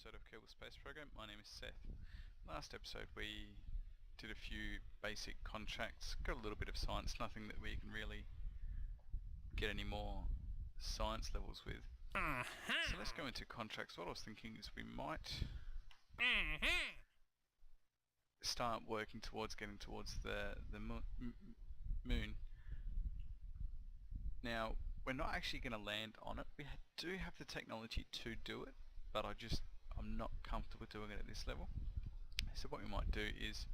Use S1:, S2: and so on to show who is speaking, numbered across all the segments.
S1: episode of Kerbal Space Program. My name is Seth. Last episode we did a few basic contracts, got a little bit of science, nothing that we can really get any more science levels with. So let's go into contracts. What I was thinking is we might start working towards getting towards the moon. Now, we're not actually going to land on it. We do have the technology to do it, but I'm not comfortable doing it at this level. So what we might do is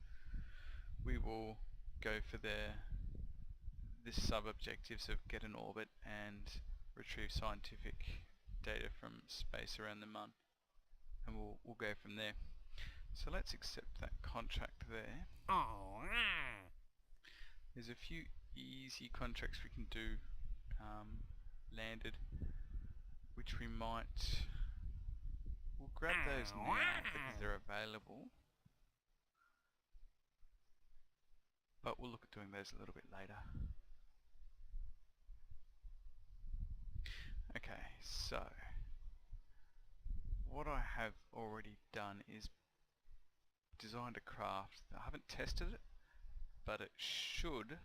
S1: we will go for this sub-objectives of get an orbit and retrieve scientific data from space around the Mun, and we'll go from there. So let's accept that contract there. There's a few easy contracts we can do landed, which we'll grab those now because they're available, but we'll look at doing those a little bit later. Okay, so what I have already done is designed a craft. I haven't tested it, but it should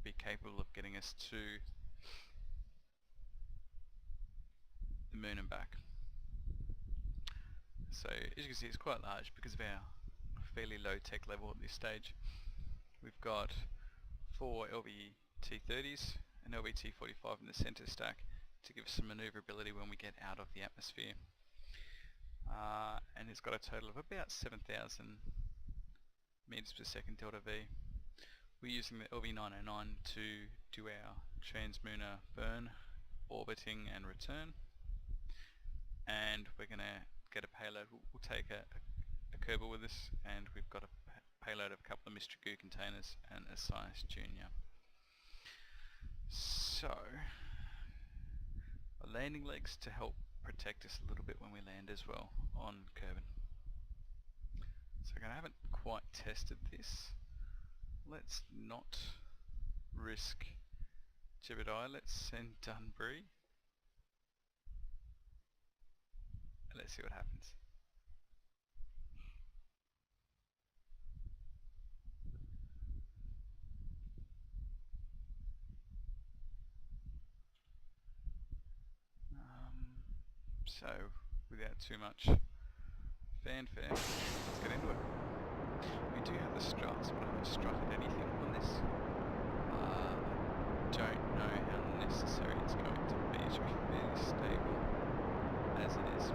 S1: be capable of getting us to the moon and back. So as you can see, it's quite large because of our fairly low tech level at this stage. We've got 4 LVT-30s and LVT-45 in the center stack to give us some maneuverability when we get out of the atmosphere. And it's got a total of about 7,000 meters per second delta V. We're using the LV-909 to do our translunar burn, orbiting and return, and we're going to get a payload. We'll take a Kerbal with us, and we've got a payload of a couple of Mr. Goo containers and a Science Junior. So landing legs to help protect us a little bit when we land as well on Kerbal. So again, I haven't quite tested this. Let's not risk Jebediah. Let's send Dunbury. And let's see what happens. So, without too much fanfare, let's get into it. We do have the struts, but I haven't strutted anything on this. I don't know how necessary it's going to be. It's fairly stable as it is.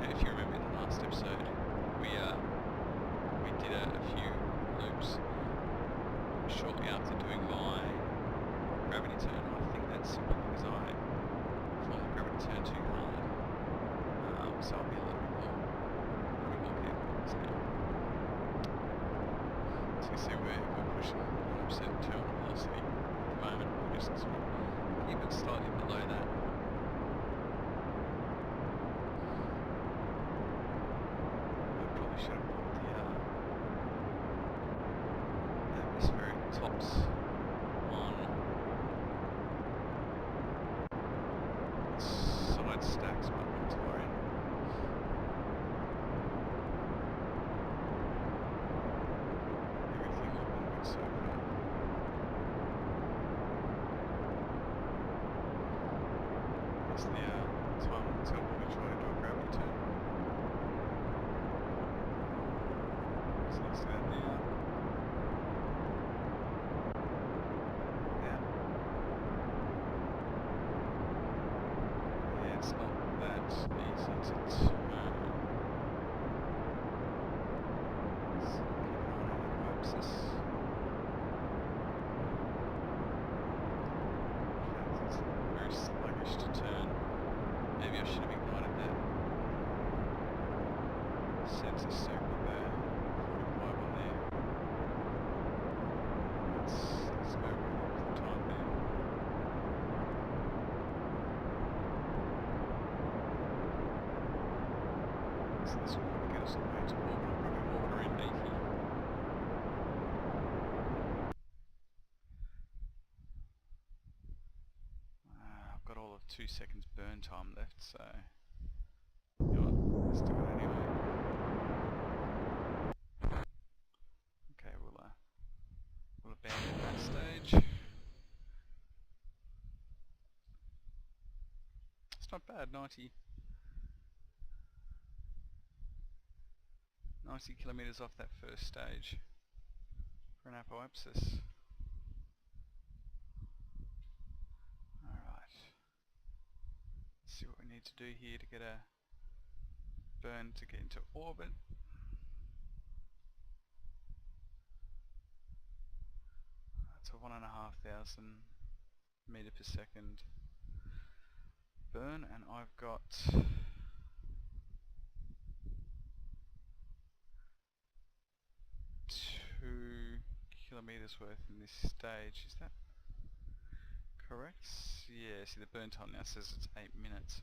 S1: Now, if you remember in the last episode, we did a few loops shortly after doing my gravity turn. I think that's simply because I performed the gravity turn too hard. So I'll be a little bit more careful with this now. So you see we're pushing 100% terminal velocity at the moment. We're just sort of keep it slightly below that. I probably should have put the atmospheric tops on side stacks, but not to worry. Everything looking good so far. That's the time until we try to do a gravity turn. So let's do that now. Yeah, it's not that easy to turn. So keep an eye on the ellipsis. It's very sluggish to turn. Maybe I should have ignited that sensor stack with the 45 on there. Let's go with it for the time being. So this will probably get us all the way to orbit. I'll probably orbit around 80. I've got all of 2 seconds burn time left, so you know what? Let's do it anyway. Okay, we'll abandon that stage. It's not bad, 90 kilometers off that first stage for an apoapsis. Alright. Let's see what we need to do here to get a burn to get into orbit. That's a 1,500 meter per second burn, and I've got 2 kilometers worth in this stage. Is that correct? Yeah, see the burn time now says it's 8 minutes.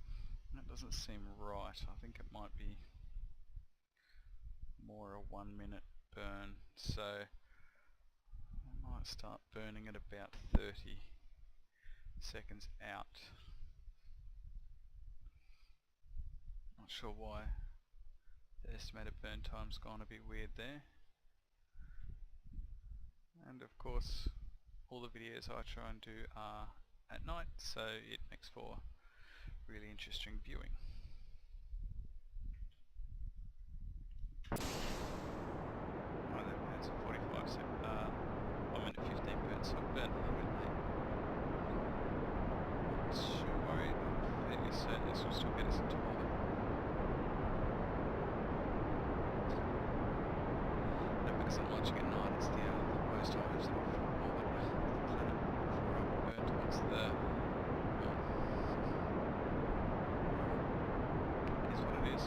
S1: That doesn't seem right. I think it might be more a 1 minute burn. So I might start burning at about 30 seconds out. Not sure why the estimated burn time's gone a bit weird there. And of course all the videos I try and do are at night, so it makes for really interesting viewing. One of them burns at 45 seconds, 1 minute 15 burns, so I've burned a little bit late. Not too worried, I'm fairly certain this will still get us into orbit. No, because I'm launching at night, it's the worst times that I've orbit the planet before I will burn towards the is what it is.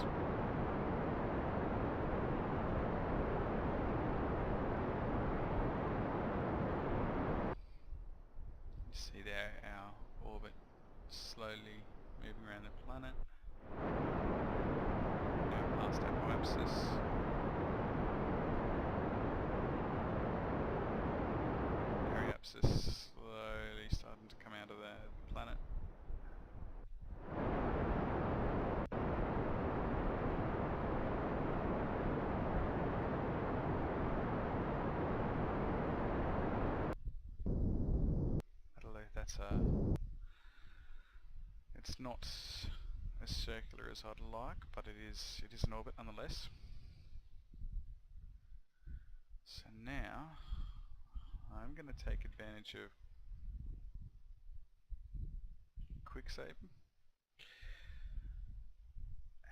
S1: You see there our orbit slowly moving around the planet. Now past apoapsis. Periapsis slowly starting to come out of the planet. That's it's not as circular as I'd like, but it is an orbit nonetheless. So now I'm going to take advantage of quicksave,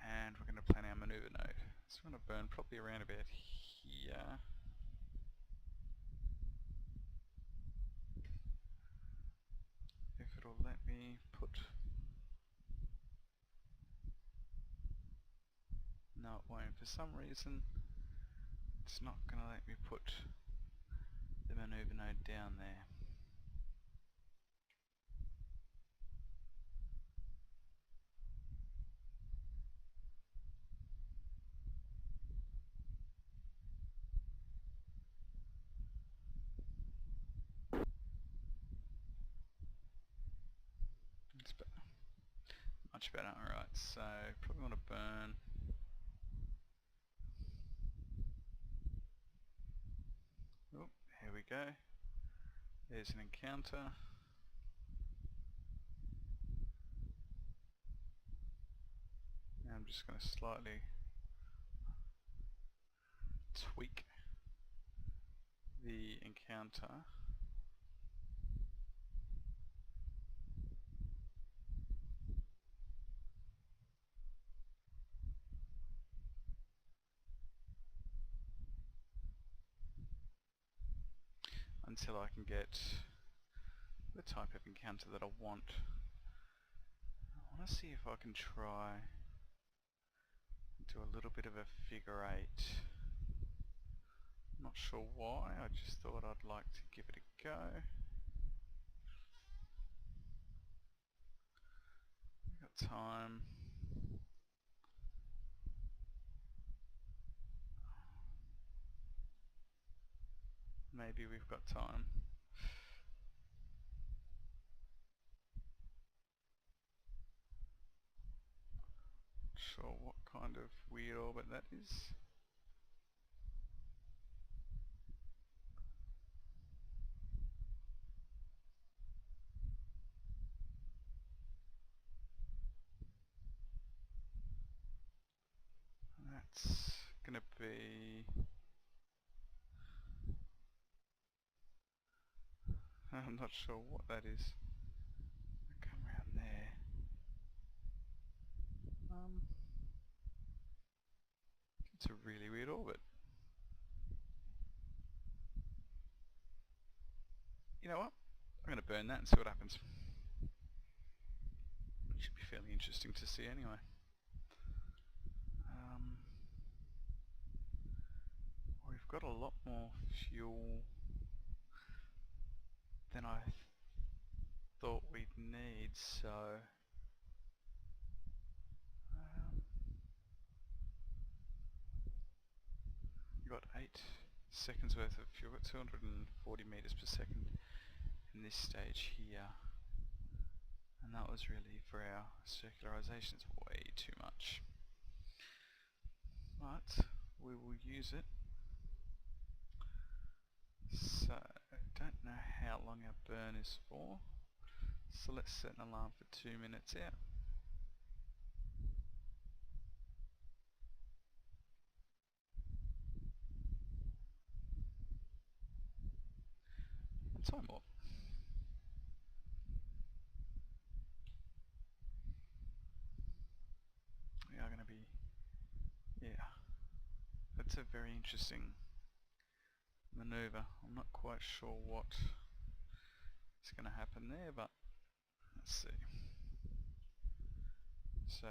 S1: and we're going to plan our maneuver node. So I'm going to burn probably around about here. If it'll let me put... No, it won't. For some reason, it's not going to let me put the maneuver node down there. It's better. Much better. Alright, so probably want to burn... Oh, here we go. There's an encounter. Now I'm just going to slightly tweak the encounter. Until I can get the type of encounter that I want. I want to see if I can try and do a little bit of a figure eight. Not sure why, I just thought I'd like to give it a go. We've got time. Maybe we've got time. Not sure what kind of weird orbit that is. And that's gonna be... I'm not sure what that is. I'll come around there. It's a really weird orbit. You know what? I'm going to burn that and see what happens. It should be fairly interesting to see anyway. We've got a lot more fuel than I thought we'd need, so... We've got 8 seconds worth of fuel, got 240 meters per second in this stage here. And that was really, for our circularization, it's way too much. But we will use it. So, I don't know how long our burn is for. So let's set an alarm for 2 minutes out. And time warp. We are going to be... yeah. That's a very interesting maneuver. I'm not quite sure what is going to happen there, but let's see. So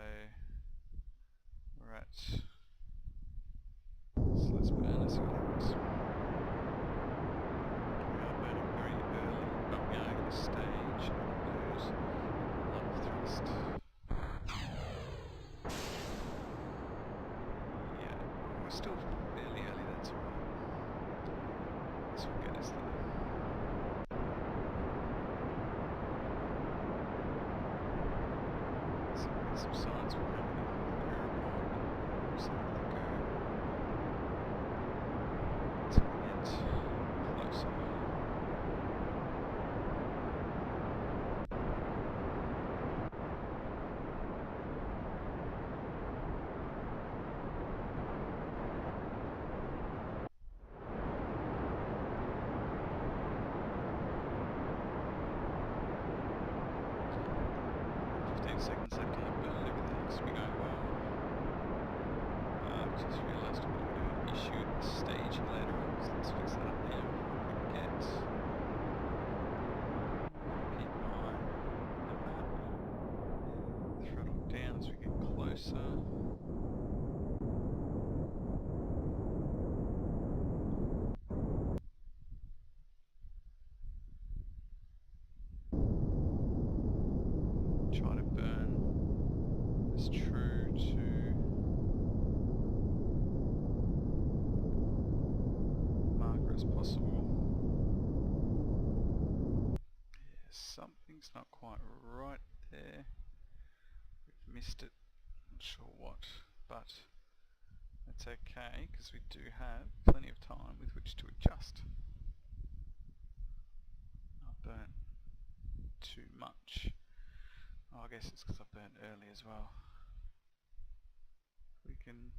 S1: we're at... so let's burn and see what happens. We are burning very early, but we are going to stage and lose a lot of thrust. Yeah, we're still fairly early, that's alright. This will get us there. So we'll get some signs from happening in the crew report. So they go until we get closer. Seconds that kind of burn, everything seems to be going well. I've just realised I'm going to have an issue with the staging later on, so let's fix that up now before I forget. Keep an eye on the map. Throttle down as we get closer. Try to burn as true to marker as possible. Yeah, something's not quite right there. We've missed it. Not sure what, but that's okay because we do have plenty of time with which to adjust. Not burn too much. Oh, I guess it's because I burnt early as well. We can...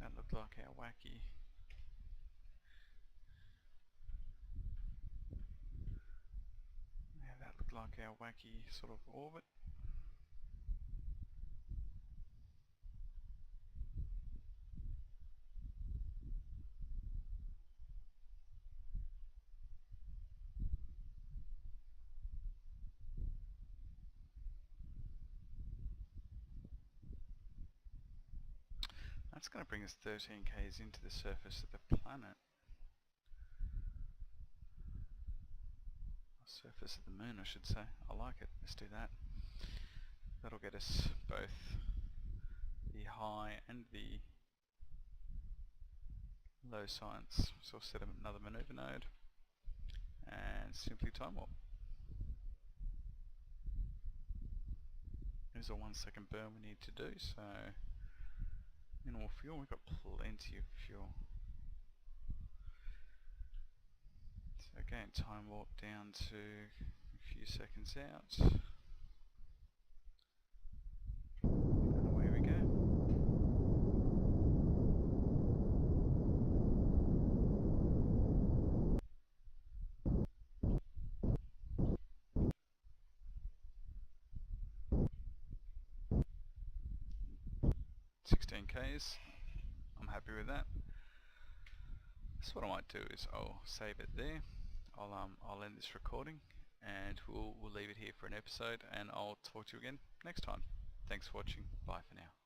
S1: that looked like our wacky... yeah, that looked like our wacky sort of orbit. That's going to bring us 13 k's into the surface of the planet. Or surface of the moon, I should say. I like it. Let's do that. That'll get us both the high and the low science. So we'll set another maneuver node and simply time warp. There's a 1 second burn we need to do, so minimal fuel, we've got plenty of fuel. So again, time warp down to a few seconds out. And away we go. Ks. I'm happy with that. So what I might do is I'll save it there. I'll end this recording, and we'll leave it here for an episode, and I'll talk to you again next time. Thanks for watching. Bye for now.